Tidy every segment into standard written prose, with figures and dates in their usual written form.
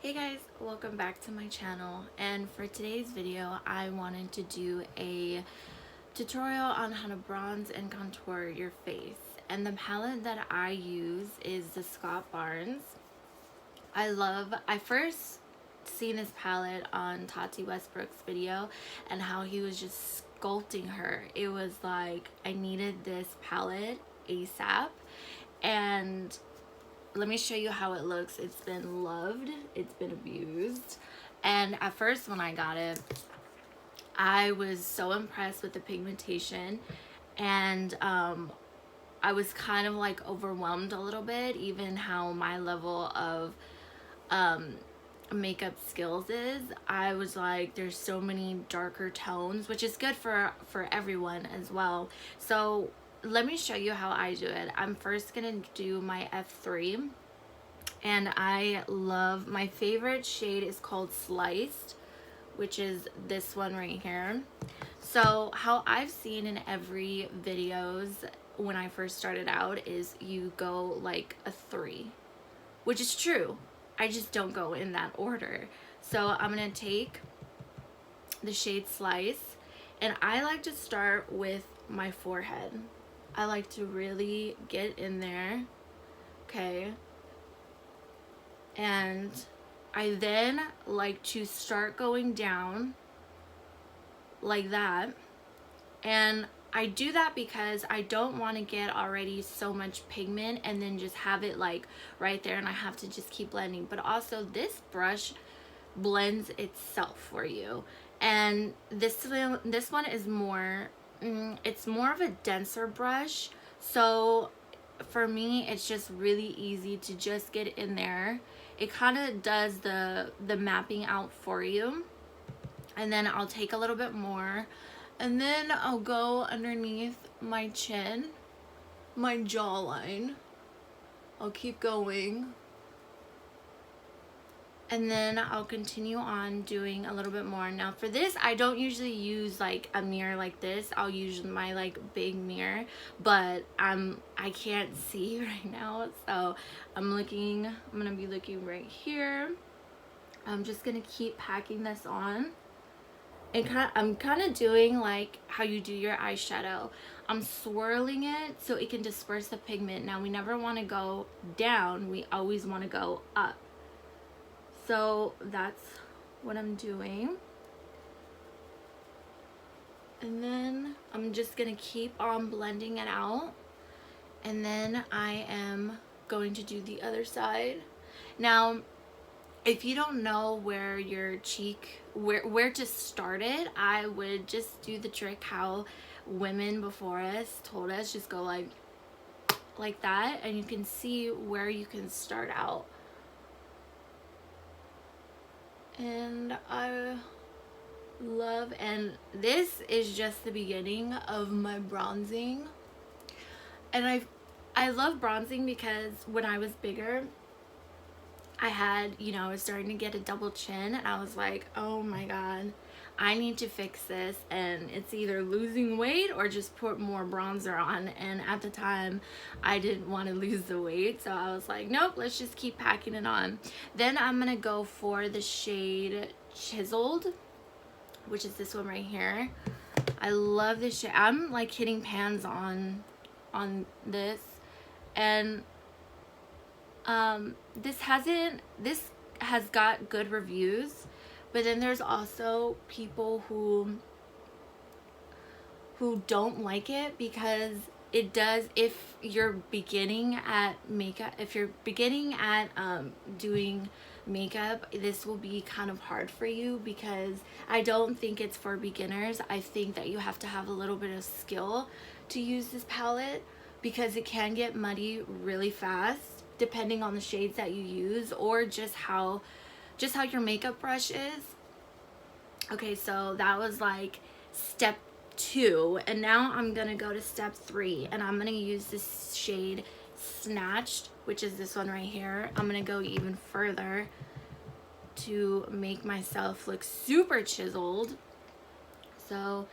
Hey guys, welcome back to my channel, and for today's video I wanted to do a tutorial on how to bronze and contour your face. And the palette that I use is the Scott Barnes. I first seen this palette on Tati Westbrook's video and how he was just sculpting her. It was like I needed this palette ASAP, and let me show you how it looks. It's been loved, it's been abused, and at first when I got it I was so impressed with the pigmentation, and I was kind of like overwhelmed a little bit, even how my level of makeup skills is. I was like, there's so many darker tones, which is good for everyone as well. So let me show you how I do it. I'm first gonna do my F3, and I love, my favorite shade is called Sliced, which is this one right here. So how I've seen in every videos when I first started out is you go like a 3, which is true. I just don't go in that order. So I'm gonna take the shade Slice, and I like to start with my forehead. I like to really get in there, okay? And I then like to start going down like that. And I do that because I don't want to get already so much pigment and then just have it like right there and I have to just keep blending. But also this brush blends itself for you. And this one is more, it's more of a denser brush. So for me, it's just really easy to just get in there. It kind of does the mapping out for you. And then I'll take a little bit more, and then I'll go underneath my chin, my jawline. I'll keep going, and then I'll continue on doing a little bit more. Now for this, I don't usually use like a mirror like this. I'll use my like big mirror, but I can't see right now, so I'm gonna be looking right here. I'm just gonna keep packing this on. And I'm kind of doing like how you do your eyeshadow. I'm swirling it so it can disperse the pigment. Now we never want to go down, we always want to go up. So that's what I'm doing. And then I'm just gonna keep on blending it out, and then I am going to do the other side. Now if you don't know where your cheek, where to start it, I would just do the trick how women before us told us, just go like that, and you can see where you can start out. And I love, and this is just the beginning of my bronzing. And I love bronzing because when I was bigger, I had, I was starting to get a double chin, and I was like, oh my god, I need to fix this, and it's either losing weight or just put more bronzer on. And at the time I didn't want to lose the weight, so I was like, nope, let's just keep packing it on. Then I'm gonna go for the shade Chiseled, which is this one right here. I love this shade. I'm like hitting pans on this, and this has got good reviews, but then there's also people who don't like it because it does, if you're beginning at makeup, if you're beginning at doing makeup, this will be kind of hard for you, because I don't think it's for beginners. I think that you have to have a little bit of skill to use this palette, because it can get muddy really fast depending on the shades that you use, or just how your makeup brush is. Okay, so that was like step 2, and now I'm gonna go to step 3, and I'm gonna use this shade Snatched, which is this one right here. I'm gonna go even further to make myself look super chiseled. So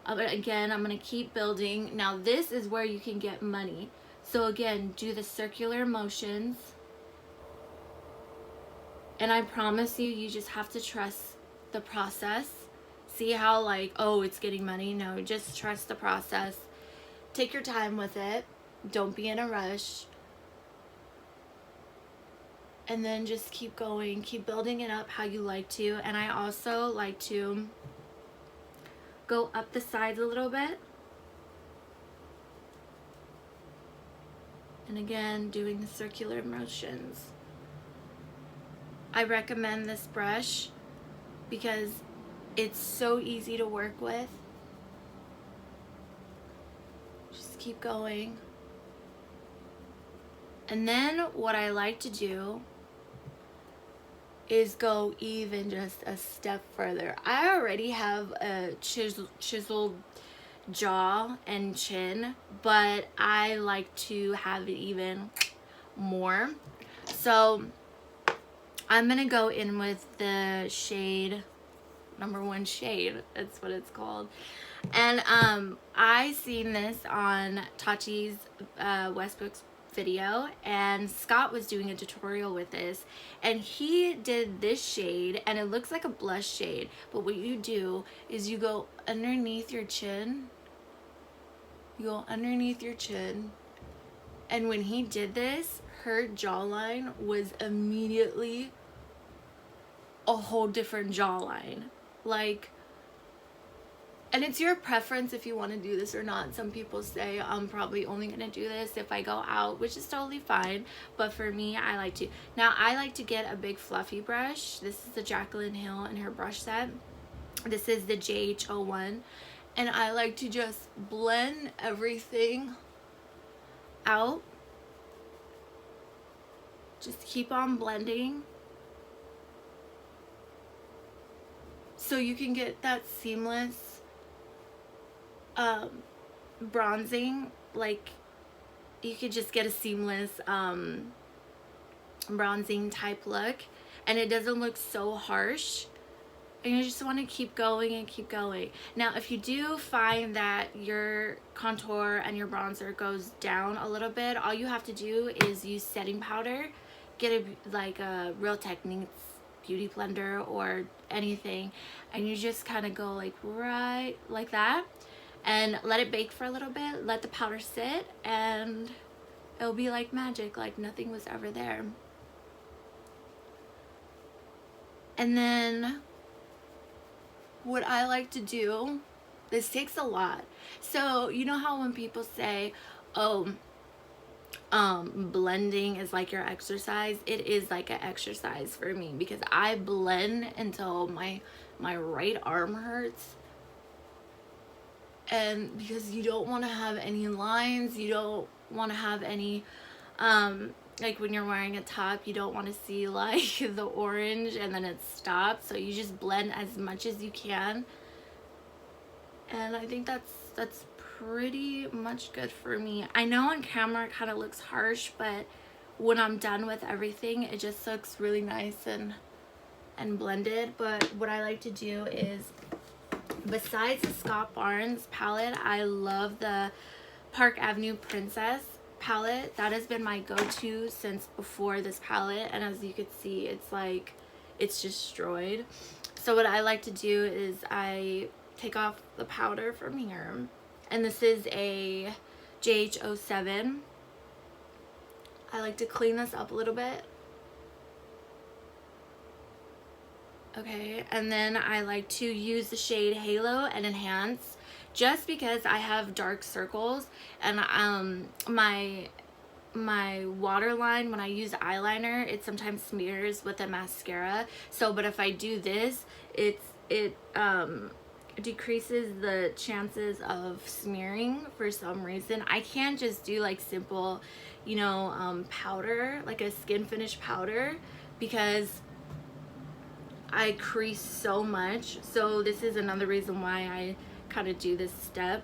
again, I'm gonna keep building. Now this is where you can get money. So again, do the circular motions, And I promise you, you just have to trust the process. See how like, oh, it's getting money? No, just trust the process. Take your time with it. Don't be in a rush. And then just keep going. Keep building it up how you like to. And I also like to go up the sides a little bit. And again, doing the circular motions. I recommend this brush because it's so easy to work with. Just keep going. And then what I like to do is go even just a step further. I already have a chiseled jaw and chin, but I like to have it even more. So I'm gonna go in with the shade number 1 shade, that's what it's called. And I seen this on Tachi's Westbrook's video, and Scott was doing a tutorial with this, and he did this shade, and it looks like a blush shade, but what you do is you go underneath your chin. You go underneath your chin, and when he did this, her jawline was immediately a whole different jawline. Like, and it's your preference if you want to do this or not. Some people say I'm probably only going to do this if I go out, which is totally fine. But for me, I like to. Now, I like to get a big fluffy brush. This is the Jaclyn Hill and her brush set. This is the JH01. And I like to just blend everything out. Just keep on blending. So you can get that seamless bronzing. Like, you could just get a seamless bronzing type look, and it doesn't look so harsh, and you just want to keep going and keep going. Now, if you do find that your contour and your bronzer goes down a little bit, all you have to do is use setting powder. Get a Real Techniques beauty blender or anything, and you just kind of go like right like that, and let it bake for a little bit. Let the powder sit, and it'll be like magic, like nothing was ever there. And then what I like to do, this takes a lot. So you know how when people say, oh, blending is like your exercise, it is like an exercise for me, because I blend until my right arm hurts. And because you don't want to have any lines, you don't want to have any like when you're wearing a top, you don't want to see like the orange and then it stops. So you just blend as much as you can, and I think that's pretty much good for me. I know on camera it kind of looks harsh, but when I'm done with everything, it just looks really nice and blended. But what I like to do is, besides the Scott Barnes palette, I love the Park Avenue Princess palette. That has been my go-to since before this palette, and as you can see, it's like it's destroyed. So what I like to do is I take off the powder from here, and this is a JH07. I like to clean this up a little bit. Okay, and then I like to use the shade Halo and Enhance, just because I have dark circles, and my waterline, when I use eyeliner, it sometimes smears with a mascara. So but if I do this, it decreases the chances of smearing for some reason. I can't just do like simple, you know, powder, like a skin finish powder, because I crease so much. So this is another reason why I kind of do this step.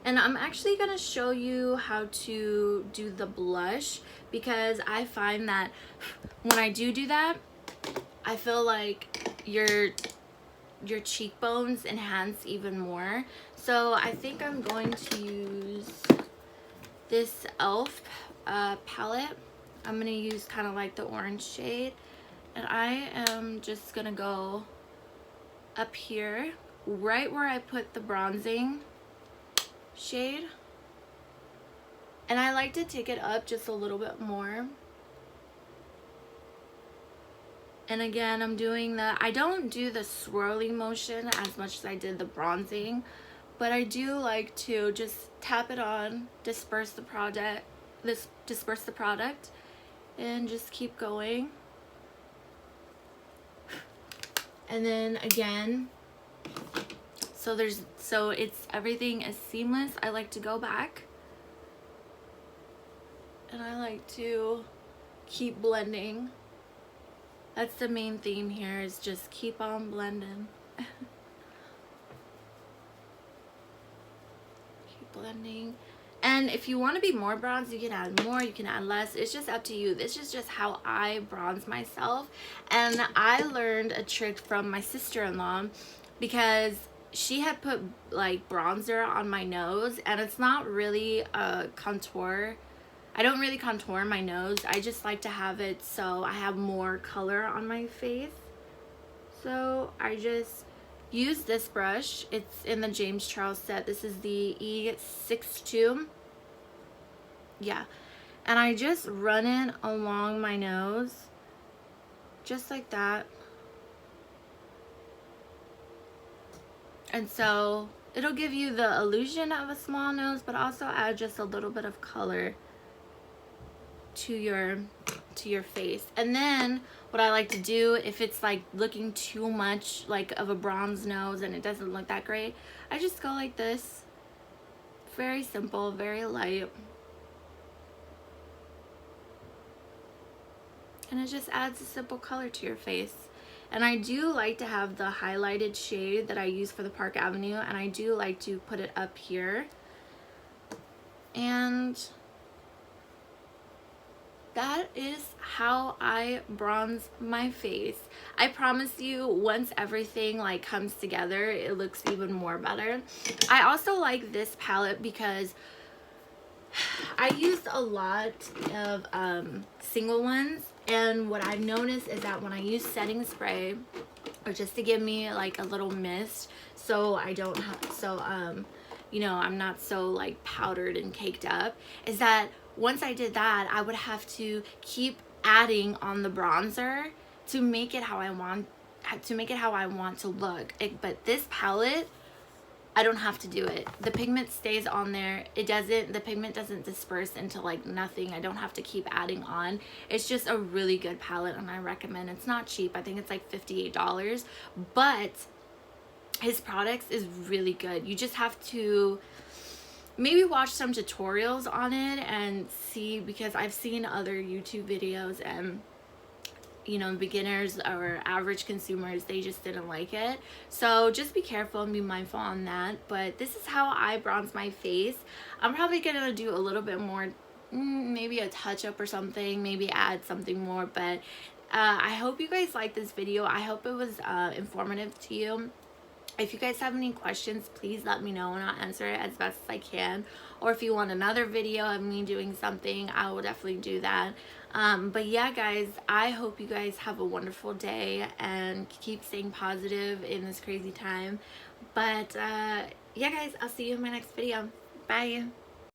And I'm actually going to show you how to do the blush, because I find that when I do that, I feel like your cheekbones enhance even more. So I think I'm going to use this e.l.f. palette. I'm gonna use kind of like the orange shade, and I am just gonna go up here right where I put the bronzing shade, and I like to take it up just a little bit more. And again, I'm doing I don't do the swirling motion as much as I did the bronzing, but I do like to just tap it on, disperse the product, and just keep going. And then again, so it's everything is seamless. I like to go back, and I like to keep blending. That's the main theme here, is just keep on blending. Keep blending. And if you want to be more bronze, you can add more, you can add less. It's just up to you. This is just how I bronze myself. And I learned a trick from my sister-in-law, because she had put like bronzer on my nose, and it's not really a contour. I don't really contour my nose. I just like to have it so I have more color on my face. So I just use this brush. It's in the James Charles set. This is the E62. Yeah. And I just run it along my nose. Just like that. And so it'll give you the illusion of a small nose, but also add just a little bit of color to your face. And then what I like to do, if it's like looking too much like of a bronze nose and it doesn't look that great, I just go like this. Very simple, very light. And it just adds a simple color to your face. And I do like to have the highlighted shade that I use for the Park Avenue, and I do like to put it up here. And that is how I bronze my face. I promise you, once everything like comes together, it looks even more better. I also like this palette because I used a lot of single ones, and what I've noticed is that when I use setting spray, or just to give me like a little mist, so I don't have, you know, I'm not so like powdered and caked up, is that once I did that, I would have to keep adding on the bronzer to make it how I want to look. But this palette, I don't have to do it. The pigment stays on there. The pigment doesn't disperse into like nothing. I don't have to keep adding on. It's just a really good palette, and I recommend. It's not cheap. I think it's like $58, but his products is really good. You just have to maybe watch some tutorials on it and see, because I've seen other YouTube videos, and you know, beginners or average consumers, they just didn't like it. So just be careful and be mindful on that. But this is how I bronze my face. I'm probably gonna do a little bit more, maybe a touch up or something, maybe add something more. But I hope you guys liked this video. I hope it was informative to you. If you guys have any questions, please let me know and I'll answer it as best as I can. Or if you want another video of me doing something, I will definitely do that. But yeah, guys, I hope you guys have a wonderful day and keep staying positive in this crazy time. But yeah, guys, I'll see you in my next video. Bye.